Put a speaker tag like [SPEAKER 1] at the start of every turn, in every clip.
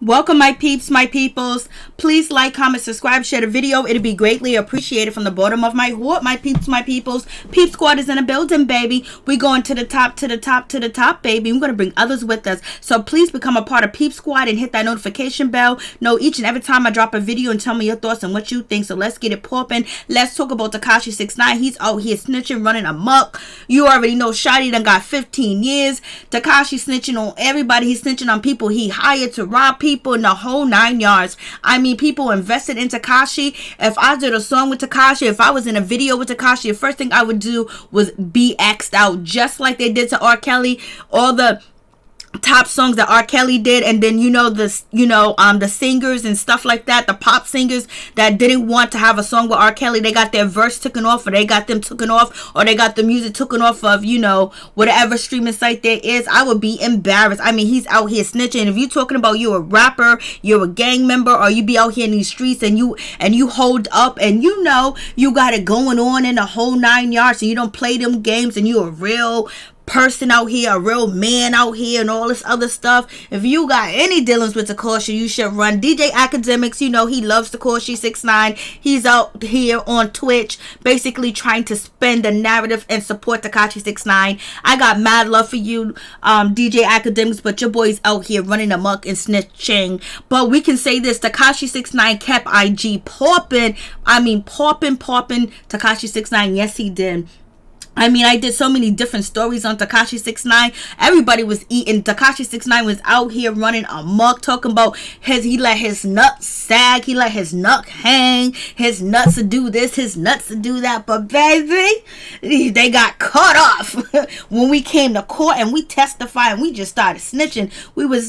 [SPEAKER 1] Welcome, my peeps, my peoples. Please like, comment, subscribe, share the video. It'll be greatly appreciated from the bottom of my heart, my peeps, my peoples. Peep Squad is in the building, baby. We going to the top, to the top, to the top, baby. We're going to bring others with us. So please become a part of Peep Squad and hit that notification bell. Know each and every time I drop a video and tell me your thoughts and what you think. So let's get it popping. Let's talk about Tekashi 6ix9ine. He's out here snitching, running amok. You already know Shotty done got 15 years. Tekashi snitching on everybody. He's snitching on people he hired to rob people in the whole 9 yards. I mean, people invested in Tekashi. If I did a song with Tekashi, if I was in a video with Tekashi, the first thing I would do was be axed out, just like they did to R. Kelly. All the top songs that R. Kelly did, and then the singers and stuff like that, the pop singers that didn't want to have a song with R. Kelly, they got their verse taken off, or they got them taken off, or they got the music taken off of whatever streaming site there is. I would be embarrassed. I mean, he's out here snitching. If you talking about you a rapper, you're a gang member, or you be out here in these streets and you hold up and you got it going on in the whole 9 yards, and you don't play them games, and you a real person out here, a real man out here, and all this other stuff. If you got any dealings with Tekashi, you should run. DJ Academics, he loves Tekashi 6ix9ine. He's out here on Twitch basically trying to spin the narrative and support Tekashi 6ix9ine. I got mad love for you, DJ Academics, but your boy's out here running amok and snitching. But we can say this: Tekashi 6ix9ine kept IG popping. I mean, popping Tekashi 6ix9ine. Yes, he did. I mean, I did so many different stories on Tekashi 6ix9ine. Everybody was eating. Tekashi 6ix9ine was out here running amok, talking about he let his nuts sag, he let his nut hang, his nuts to do this, his nuts to do that. But baby, they got cut off when we came to court and we testified and we just started snitching.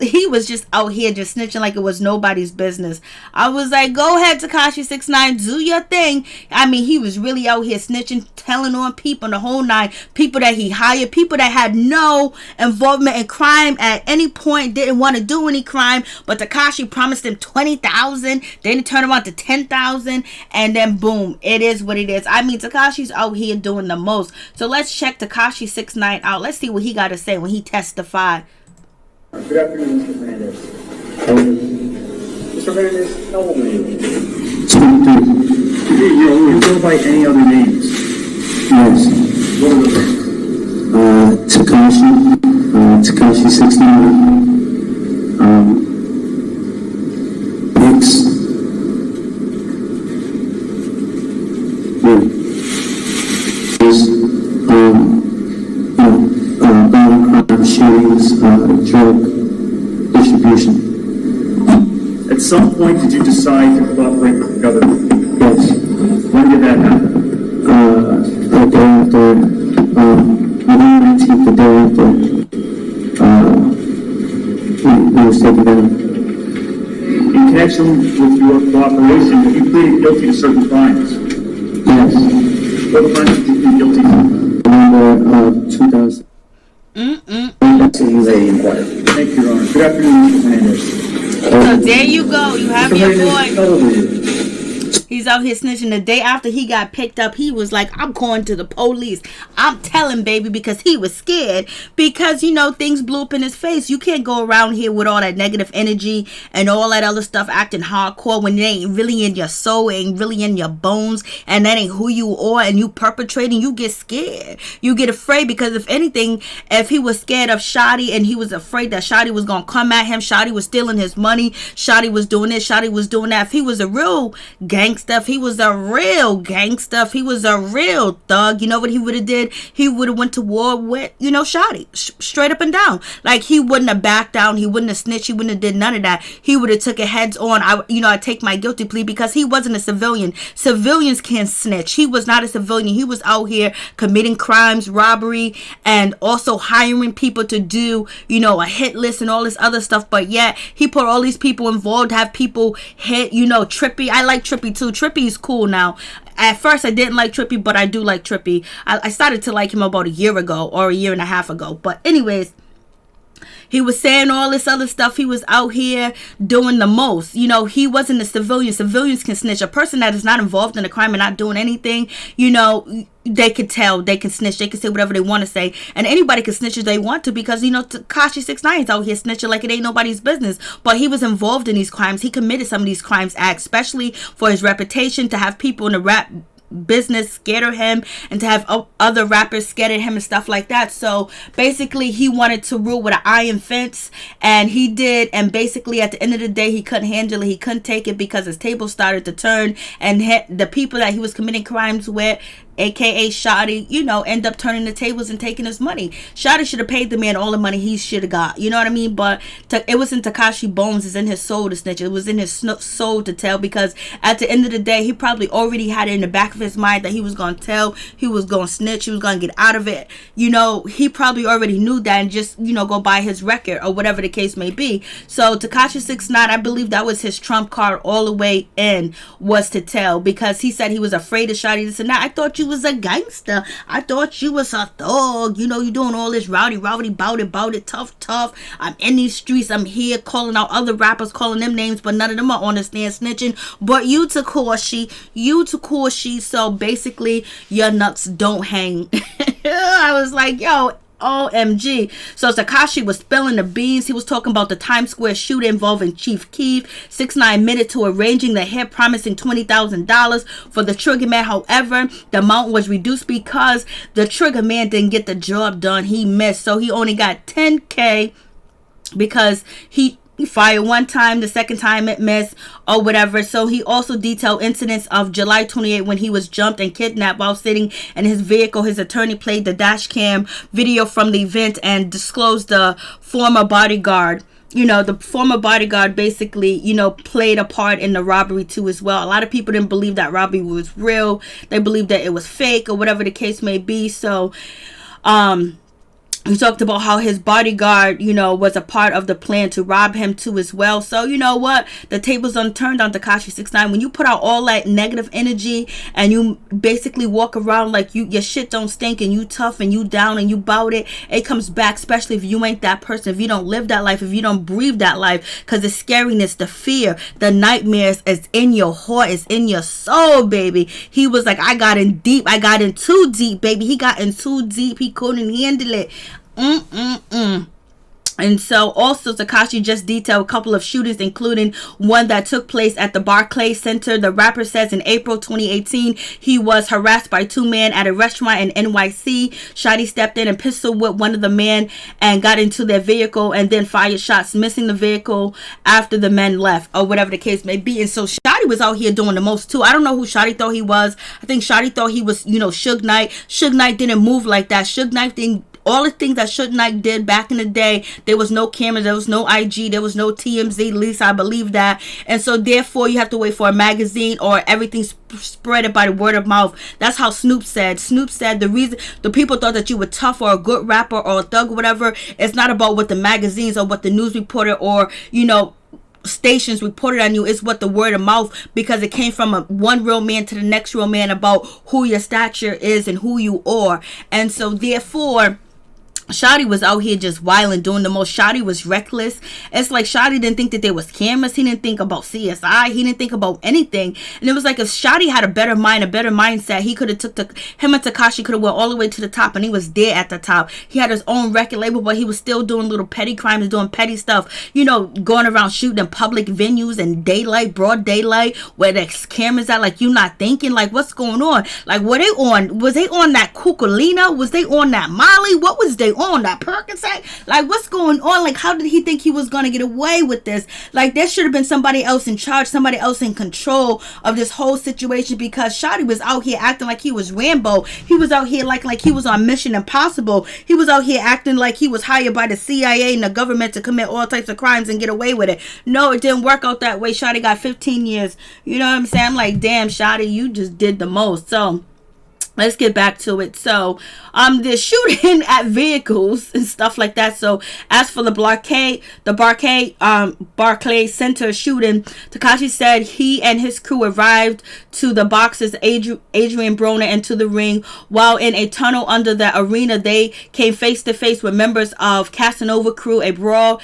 [SPEAKER 1] He was just out here just snitching like it was nobody's business. I was like, go ahead, Tekashi 6ix9ine, do your thing. I mean, he was really out here snitching, telling on people in the whole nine, people that he hired, people that had no involvement in crime at any point, didn't want to do any crime, but Tekashi promised him 20,000, then he turned around to 10,000, and then boom, it is what it is. I mean, Tekashi's out here doing the most. So let's check Tekashi 6ix9ine out. Let's see what he got to say when he testified.
[SPEAKER 2] Good afternoon, Mr. Hernandez. Mr. Hernandez, how old are you? 23. You go by any other names?
[SPEAKER 3] Yes.
[SPEAKER 2] What are the names?
[SPEAKER 3] Tekashi 6ix9ine, Pix, violent crime, shootings, drug distribution.
[SPEAKER 2] At some point, did you decide to cooperate with the government?
[SPEAKER 3] Yes.
[SPEAKER 2] When did that happen?
[SPEAKER 3] The day after, November 19th, the day after, he was taken down.
[SPEAKER 2] In connection with your cooperation, you pleaded guilty to certain crimes.
[SPEAKER 3] Yes.
[SPEAKER 2] What crimes did you plead guilty to?
[SPEAKER 3] November 2000.
[SPEAKER 2] Thank you, Your Honor. Good afternoon, Mr. Hernandez.
[SPEAKER 1] So there you go. You have
[SPEAKER 2] Mr.
[SPEAKER 1] your
[SPEAKER 2] Hernandez, how
[SPEAKER 1] boy.
[SPEAKER 2] old are you?
[SPEAKER 1] He's out here snitching. The day after he got picked up, he was like, I'm going to the police. I'm telling, baby, because he was scared. Because, things blew up in his face. You can't go around here with all that negative energy and all that other stuff, acting hardcore when it ain't really in your soul, ain't really in your bones, and that ain't who you are, and you perpetrating, you get scared. You get afraid because if anything, if he was scared of Shotty and he was afraid that Shotty was going to come at him, Shotty was stealing his money, Shotty was doing this, Shotty was doing that. If he was a real gangster, if he was a real gangster, if he was a real thug, you know what he would have did? He would have went to war with, Shotty, straight up and down. Like, he wouldn't have backed down, he wouldn't have snitched, he wouldn't have did none of that. He would have took it heads on. I take my guilty plea, because he wasn't a civilian. Civilians can't snitch. He was not a civilian. He was out here committing crimes, robbery, and also hiring people to do, a hit list and all this other stuff. But yet, he put all these people involved, have people hit, Trippie. I like Trippie too. Trippie's cool now. At first, I didn't like Trippie, but I do like Trippie. I started to like him about a year ago or a year and a half ago. But anyways, He was saying all this other stuff. He was out here doing the most. You know, he wasn't a civilian. Civilians can snitch. A person that is not involved in a crime and not doing anything, you know, they could tell, they can snitch, they can say whatever they want to say, and anybody can snitch if they want to, because, you know, Tekashi 6ix9ine is out here snitching like it ain't nobody's business. But he was involved in these crimes. He committed some of these crimes, especially for his reputation, to have people in the rap business scared of him, and to have other rappers scared of him and stuff like that. So basically he wanted to rule with an iron fence, and he did. And basically at the end of the day, he couldn't handle it. He couldn't take it, because his tables started to turn, and the people that he was committing crimes with, aka Shotty, you know, end up turning the tables and taking his money. Shotty should have paid the man all the money he should have got, you know what I mean? But it was in Tekashi bones, it's in his soul to snitch, it was in his soul to tell, because at the end of the day, he probably already had it in the back of his mind that he was going to tell, he was going to snitch, he was going to get out of it. You know, he probably already knew that, and just, you know, go by his record or whatever the case may be. So Tekashi 6ix9ine, I believe that was his trump card all the way in, was to tell, because he said he was afraid of Shotty this and that. I thought you was a gangster. I thought you was a thug. You know, you doing all this rowdy bout it, tough. I'm in these streets. I'm here calling out other rappers, calling them names, but none of them are on the stand snitching. But you Tekashi. So basically, your nuts don't hang. I was like, yo, OMG. So Tekashi was spilling the beans. He was talking about the Times Square shooter involving Chief Keef. 6ix9ine admitted to arranging the hit, promising $20,000 for the trigger man. However, the amount was reduced because the trigger man didn't get the job done. He missed. So he only got $10K because he fired one time, the second time it missed or whatever. So he also detailed incidents of July 28 when he was jumped and kidnapped while sitting in his vehicle. His attorney played the dash cam video from the event and disclosed the former bodyguard. You know, the former bodyguard basically, you know, played a part in the robbery too as well. A lot of people didn't believe that robbery was real. They believed that it was fake or whatever the case may be. So he talked about how his bodyguard, you know, was a part of the plan to rob him too as well. So, you know what? The tables unturned on Tekashi 6ix9ine. When you put out all that negative energy and you basically walk around like your shit don't stink and you tough and you down and you bout it, it comes back, especially if you ain't that person, if you don't live that life, if you don't breathe that life, because the scariness, the fear, the nightmares is in your heart, is in your soul, baby. He was like, I got in deep. I got in too deep, baby. He got in too deep. He couldn't handle it. And so also Tekashi just detailed a couple of shootings, including one that took place at the Barclays Center. The rapper says in April 2018 he was harassed by two men at a restaurant in NYC. Shotty stepped in and pistol whipped one of the men and got into their vehicle and then fired shots, missing the vehicle after the men left, or whatever the case may be. And so Shotty was out here doing the most too. I don't know who Shotty thought he was. I think Shotty thought he was, you know, Suge Knight. Suge Knight didn't move like that. Suge Knight didn't. All the things that Suge Knight did back in the day, there was no cameras, there was no IG, there was no TMZ, at least I believe that. And so therefore you have to wait for a magazine or everything spread by the word of mouth. That's how Snoop said. Snoop said the reason the people thought that you were tough or a good rapper or a thug or whatever, it's not about what the magazines or what the news reporter or, you know, stations reported on you, is what the word of mouth, because it came from one real man to the next real man about who your stature is and who you are. And so therefore Shotty was out here just wilding, doing the most. Shotty was reckless. It's like Shotty didn't think that there was cameras. He didn't think about CSI. He didn't think about anything. And it was like if Shotty had a better mind, a better mindset, he could have him and Tekashi could have went all the way to the top, and he was there at the top. He had his own record label, but he was still doing little petty crimes, doing petty stuff. You know, going around shooting in public venues and daylight, broad daylight, where the cameras at. Like, you not thinking, like, what's going on? Like, were they on? Was they on that Cuculina? Was they on that Molly? What was they on? That Percocet? Like, what's going on? Like, how did he think he was going to get away with this? Like, there should have been somebody else in charge, somebody else in control of this whole situation, because Shotty was out here acting like he was Rambo. He was out here like he was on Mission Impossible. He was out here acting like he was hired by the CIA and the government to commit all types of crimes and get away with it. No, it didn't work out that way. Shotty got 15 years. You know what I'm saying? I'm like, damn, Shotty, you just did the most. So let's get back to it. So, they're shooting at vehicles and stuff like that. So, as for the Barclays Center shooting, Tekashi said he and his crew arrived to the boxers Adrian Broner into the ring. While in a tunnel under the arena, they came face to face with members of Casanova crew. A brawl,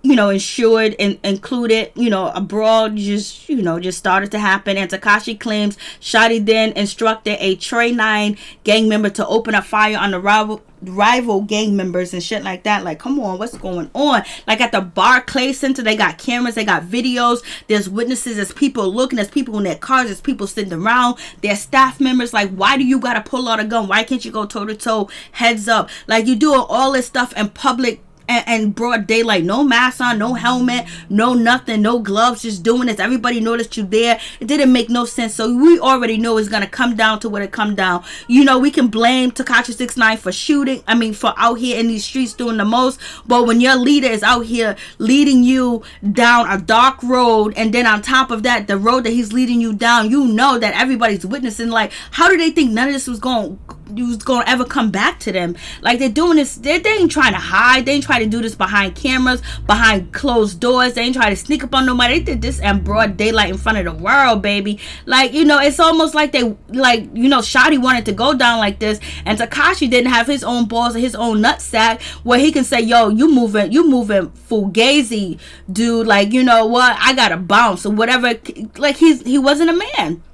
[SPEAKER 1] ensured and included, a brawl just started to happen. And Tekashi claims Shotty then instructed a Trey 9 gang member to open a fire on the rival gang members and shit like that. Like, come on, what's going on? Like, at the Barclays Center, they got cameras, they got videos, there's witnesses, there's people looking, there's people in their cars, there's people sitting around, there's staff members. Like, why do you gotta pull out a gun? Why can't you go toe to toe, heads up? Like, you doing all this stuff in public and broad daylight, no mask on, no helmet, no nothing, no gloves, just doing this. Everybody noticed you there. It didn't make no sense. So we already know it's gonna come down to what it come down. We can blame Tekashi 6ix9ine for shooting. For out here in these streets doing the most. But when your leader is out here leading you down a dark road, and then on top of that, the road that he's leading you down, that everybody's witnessing. Like, how do they think none of this was going to ever come back to them? Like, they're doing this. They ain't trying to hide. They ain't trying to do this behind cameras, behind closed doors. They ain't trying to sneak up on nobody. They did this in broad daylight in front of the world, baby. Like, it's almost like they, like, Shotty wanted to go down like this, and Tekashi didn't have his own balls or his own nutsack where he can say, yo, you moving fugazi, dude. Like, you know what? I gotta bounce or whatever. Like, he wasn't a man.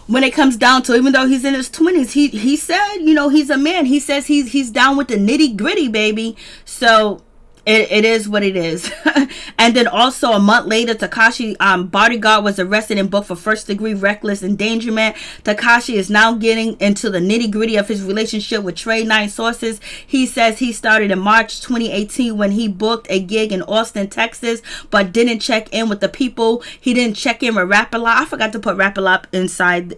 [SPEAKER 1] When it comes down to, even though he's in his 20s, he said, he's a man. He says he's down with the nitty gritty, baby. So it is what it is. And then also a month later, Tekashi bodyguard was arrested and booked for first-degree reckless endangerment. Tekashi is now getting into the nitty-gritty of his relationship with Trey 9 sources. He says he started in March 2018 when he booked a gig in Austin, Texas, but didn't check in with the people. He didn't check in with Rap-A-Lot. I forgot to put Rap-A-Lot inside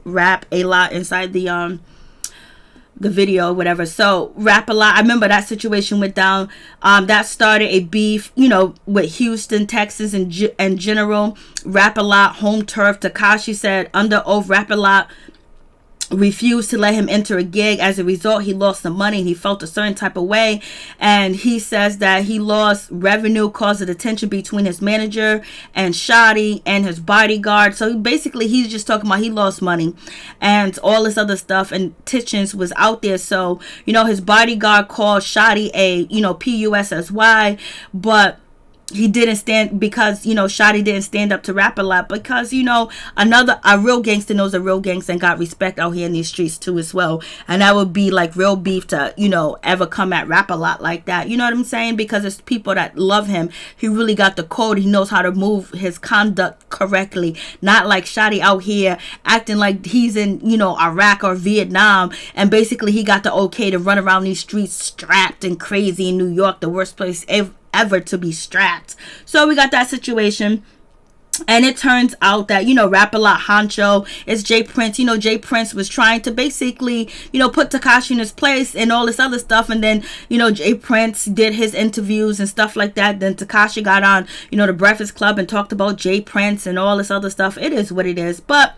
[SPEAKER 1] the video or whatever. So Rap-A-Lot, I remember that situation went down. That started a beef, with Houston, Texas in general. Rap-A-Lot, home turf. Tekashi said under oath Rap-A-Lot refused to let him enter a gig. As a result, he lost some money and he felt a certain type of way. And he says that he lost revenue, caused the tension between his manager and Shotty and his bodyguard. So basically, he's just talking about he lost money and all this other stuff. And tensions was out there. So, his bodyguard called Shotty a, PUSSY, but he didn't stand because, Shotty didn't stand up to Rap-A-Lot because, a real gangster knows a real gangster and got respect out here in these streets too as well. And that would be like real beef to, ever come at Rap-A-Lot like that. You know what I'm saying? Because it's people that love him. He really got the code. He knows how to move his conduct correctly. Not like Shotty out here acting like he's in, Iraq or Vietnam. And basically he got the okay to run around these streets strapped and crazy in New York, the worst place ever to be strapped. So we got that situation. And it turns out that, Rap-A-Lot honcho is Jay Prince. Jay Prince was trying to basically, put Tekashi in his place and all this other stuff. And then, Jay Prince did his interviews and stuff like that. Then Tekashi got on, the Breakfast Club and talked about Jay Prince and all this other stuff. It is what it is. But,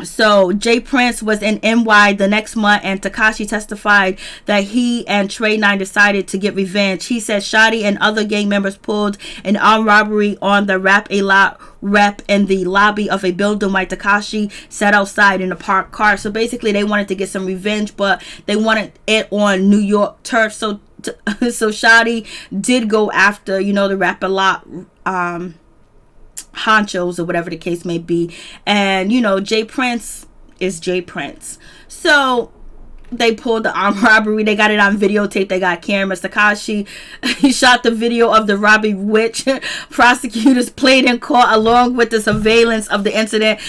[SPEAKER 1] so Jay Prince was in NY the next month, and Tekashi testified that he and Trey 9 decided to get revenge. He said Shotty and other gang members pulled an armed robbery on the Rap-A-Lot rep in the lobby of a building while Tekashi sat outside in a parked car. So basically they wanted to get some revenge, but they wanted it on New York turf. So Shotty did go after, the Rap-A-Lot honchos or whatever the case may be. And Jay Prince is Jay Prince. So they pulled the armed robbery. They got it on videotape. They got cameras. Tekashi, he shot the video of the robbery, which prosecutors played in court along with the surveillance of the incident.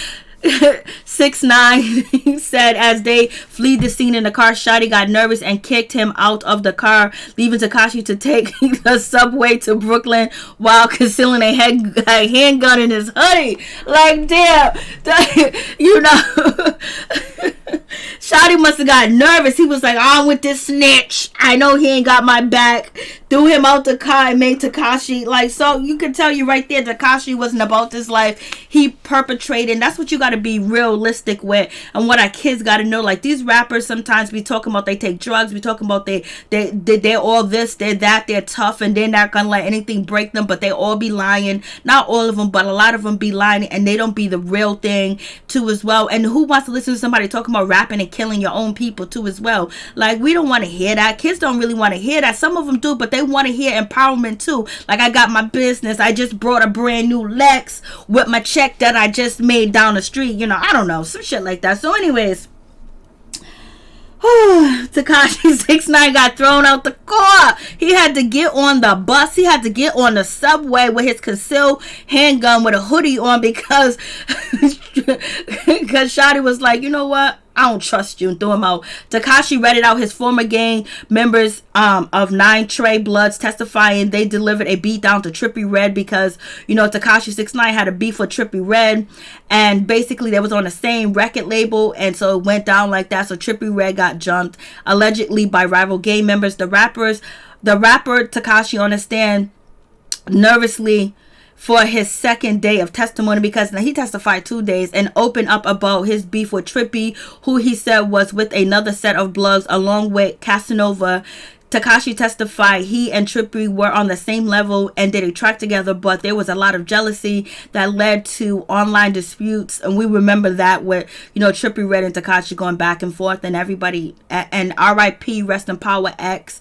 [SPEAKER 1] 6ix9ine said as they fled the scene in the car, Shotty got nervous and kicked him out of the car, leaving Tekashi to take the subway to Brooklyn while concealing a handgun in his hoodie. Like, damn, Shawty must have got nervous. He was like, I'm with this snitch. I know he ain't got my back. Threw him out the car and made Tekashi. Like, so you can tell you right there, Tekashi wasn't about this life. He perpetrated. And that's what you got to be realistic with. And what our kids got to know. Like, these rappers sometimes be talking about they take drugs. We talking about they're all this, they're that, they're tough. And they're not going to let anything break them. But they all be lying. Not all of them, but a lot of them be lying. And they don't be the real thing too as well. And who wants to listen to somebody talking about rapping and killing your own people too as well? Like, we don't want to hear that. Kids don't really want to hear that. Some of them do, but they want to hear empowerment too. Like, I got my business. I just brought a brand new Lex with my check that I just made down the street. You know, I don't know. Some shit like that. So anyways, Tekashi 6ix9ine got thrown out the car. He had to get on the bus. He had to get on the subway with his concealed handgun with a hoodie on because Shawty was like, you know what? I don't trust you, and threw him out. Tekashi read it out his former gang members of 9 Trey Bloods testifying they delivered a beat down to Trippie Redd because, you know, Tekashi 6ix9ine had a beef with Trippie Redd, and basically they was on the same record label, and so it went down like that. So Trippie Redd got jumped, allegedly by rival gang members. The rapper Tekashi on the stand nervously for his second day of testimony because he testified 2 days and opened up about his beef with Trippie, who he said was with another set of Bloods along with Casanova. Tekashi testified he and Trippie were on the same level and did a track together, but there was a lot of jealousy that led to online disputes. And we remember that with, you know, Trippie Redd and Tekashi going back and forth, and everybody, and RIP, rest in power X.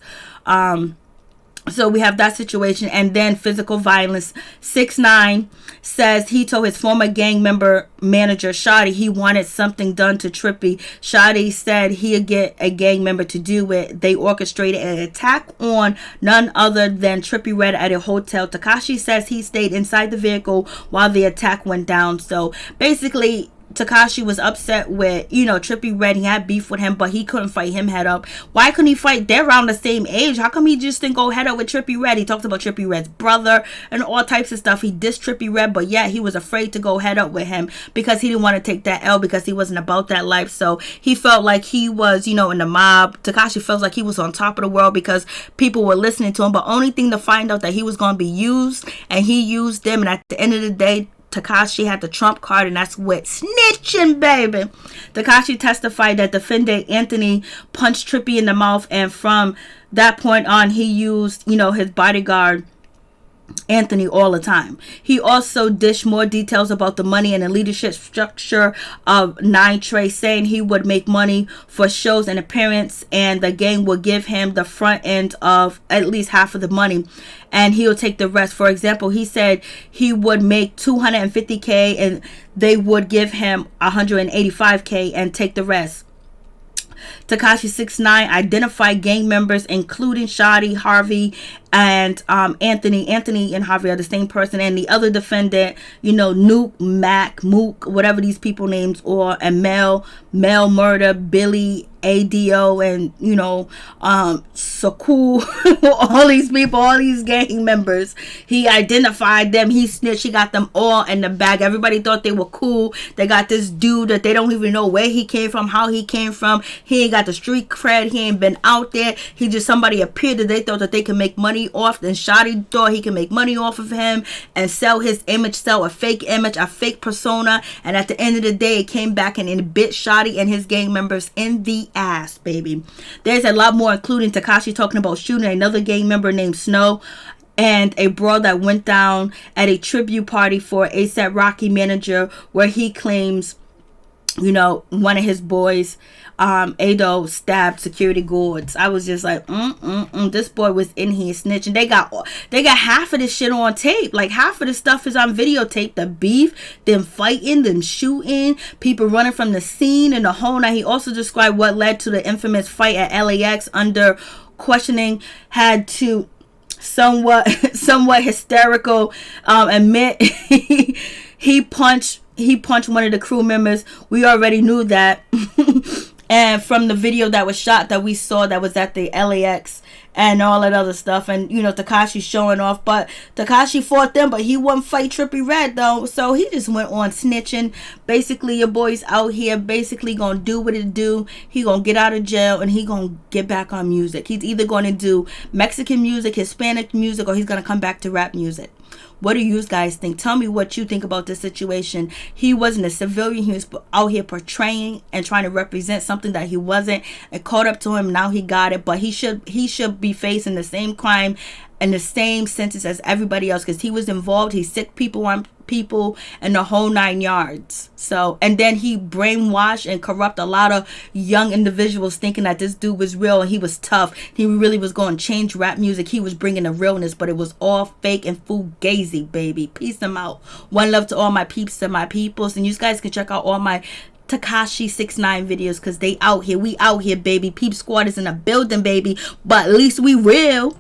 [SPEAKER 1] So we have that situation. And then physical violence. 6ix9ine says he told his former gang member manager Shawty he wanted something done to Trippie. Shawty said he'd get a gang member to do it. They orchestrated an attack on none other than Trippie Redd at a hotel. Tekashi says he stayed inside the vehicle while the attack went down. So basically, Tekashi was upset with, you know, Trippie Redd. He had beef with him, but he couldn't fight him head up. Why couldn't he fight? They're around the same age. How come he just didn't go head up with Trippie Redd? He talked about Trippie Redd's brother and all types of stuff. He dissed Trippie Redd, but yeah, he was afraid to go head up with him because he didn't want to take that L because he wasn't about that life. So he felt like he was, you know, in the mob. Tekashi felt like he was on top of the world because people were listening to him. But only thing to find out that he was going to be used, and he used them. And at the end of the day, Tekashi had the trump card, and that's what snitching, baby. Tekashi testified that defendant Anthony punched Trippie in the mouth, and from that point on, he used, you know, his bodyguard Anthony all the time. He also dished more details about the money and the leadership structure of 9 Trey, saying he would make money for shows and appearance, and the gang would give him the front end of at least half of the money, and he'll take the rest. For example, he said he would make $250K and they would give him $185K and take the rest. Tekashi 6ix9ine identified gang members including Shawty, Harvey, and Anthony. Anthony and Harvey are the same person, and the other defendant, you know, Nuke, Mac, Mook, whatever these people names are, and Mel Murder, Billy, ADO, and, you know, Saku, all these people, all these gang members. He identified them. He snitched. He got them all in the bag. Everybody thought they were cool. They got this dude that they don't even know where he came from, how he came from. He ain't got the street cred. He ain't been out there. He just somebody appeared that they thought that they could make money off. Then Shawty thought he could make money off of him and sell his image, sell a fake image, a fake persona. And at the end of the day, it came back and it bit Shawty and his gang members in the ass, baby. There's a lot more, including Tekashi talking about shooting another gang member named Snow and a brawl that went down at a tribute party for ASAP Rocky manager, where he claims, you know, one of his boys, Ado, stabbed security guards. I was just like, this boy was in here snitching. They got half of this shit on tape. Like, half of the stuff is on videotape. The beef, them fighting, them shooting, people running from the scene, and the whole night. He also described what led to the infamous fight at LAX. Under questioning, had to somewhat hysterical admit he punched one of the crew members. We already knew that. And from the video that was shot that we saw that was at the LAX and all that other stuff. And you know, Tekashi showing off, but Tekashi fought them, but he wouldn't fight Trippie Redd though, so he just went on snitching. Basically, your boy's out here basically gonna do what it do. He gonna get out of jail and he gonna get back on music. He's either gonna do Mexican music, Hispanic music, or he's gonna come back to rap music. What do you guys think? Tell me what you think about this situation. He wasn't a civilian. He was out here portraying and trying to represent something that he wasn't. It caught up to him. Now he got it. But he should be facing the same crime and the same sentence as everybody else, because he was involved. He sicked people on people and the whole 9 yards. So, and then he brainwashed and corrupt a lot of young individuals thinking that this dude was real and he was tough. He really was going to change rap music. He was bringing the realness, but it was all fake and fugazi, baby. Peace them out. One love to all my peeps and my peoples. And you guys can check out all my Tekashi 6ix9ine videos, because they out here. We out here, baby. Peep Squad is in a building, baby. But at least we real.